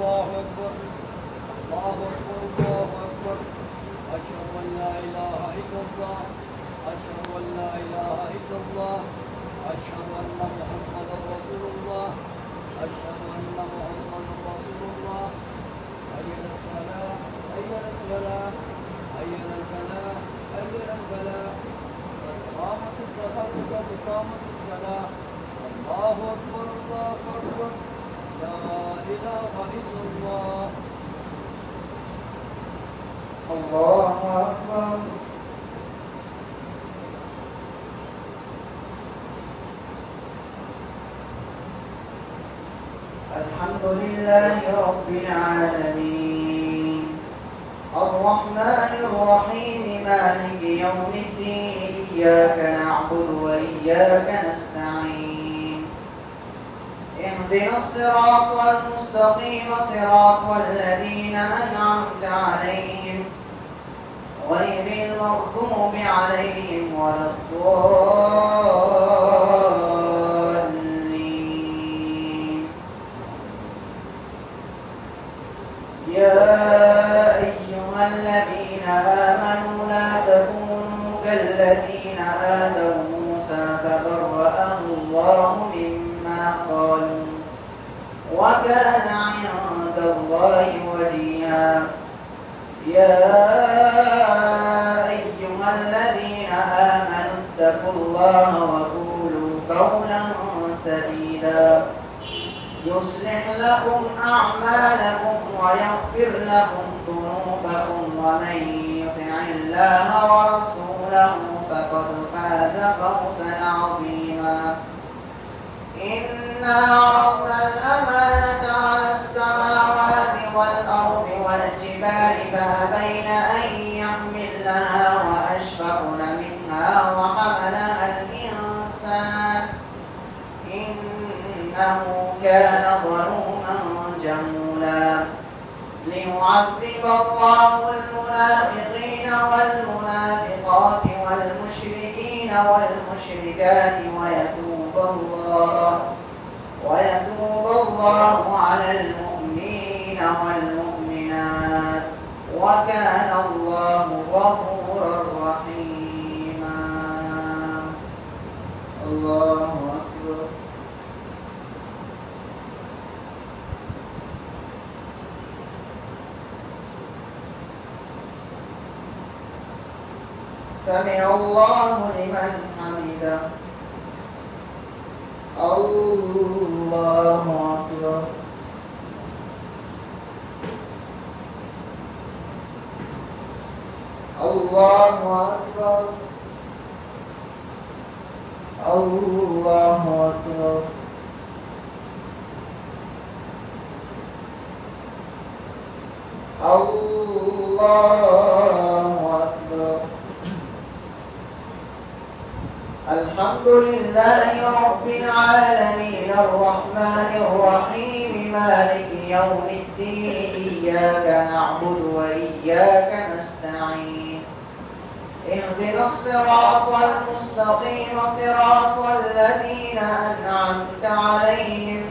الله أكبر الله أكبر الله أكبر أشهد أن لا إله إلا الله أشهد أن لا إله إلا الله أشهد أن محمدا رسول الله أشهد أن محمدا رسول الله حي على الصلاة حي على الصلاة حي على الفلاح حي على الفلاح قد قامت الصلاة قد قامت الصلاة الله أكبر الله أكبر لا إله إلا الله الله أكبر. الحمد لله رب العالمين الرحمن الرحيم مالك يوم الدين إياك نعبد وإياك نستعين اهدنا الصراط المستقيم صراط الذين أنعمت عليهم غير المغضوب عليهم ولا الضالين. يا أيها الذين آمنوا لا تكونوا كالذين آذوا موسى فبرأه الله مما قالوا وكان عند الله وجيها. يا أيها الذين آمنوا اتقوا الله وقولوا قولا سديدا يصلح لكم أعمالكم ويغفر لكم ذنوبكم ومن يطع الله ورسوله فقد فاز فوزا عظيما. إنا عرضنا الأمانة على السماوات والأرض والجبال فأبين أن يحملنها وأشفقن منها وحملها الإنسان إنه كان ظلوما جهولا. ليعذب الله المنافقين والمنافقات والمشركين والمشركات ويتوب الله على المؤمنين والمؤمنات وكان الله غفورا رحيما. الله أكبر. سمع الله لمن حمده. الله أكبر. الله أكبر. الله أكبر. الله أكبر. الحمد لله رب العالمين الرحمن الرحيم مالك يوم الدين إياك نعبد وإياك نستعين اهدنا الصراط المستقيم صراط الذين أنعمت عليهم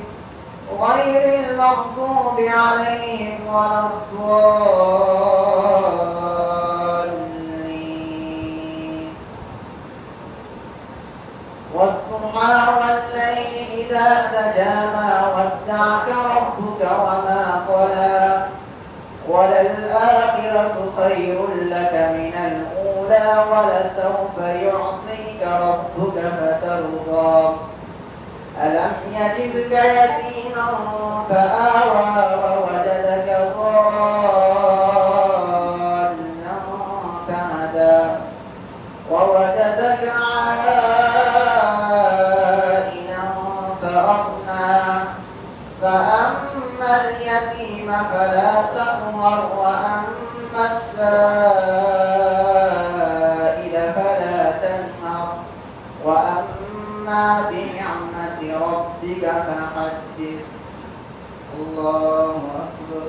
غير المغضوب عليهم ولا الضالين. والضحى والليل إذا سجى ما ودعك ربك وما قلى وللآخرة خير لك من الأولى ولسوف يعطيك ربك فترضى. ألم يجدك يتيما فآوى ووجدك ضالا فهدى ووجدك عائلا فأغنى. فأما اليتيم فلا تقهر وأما السائل فلا تنهر وأما بنعمة ربك فحدث. الله أكبر.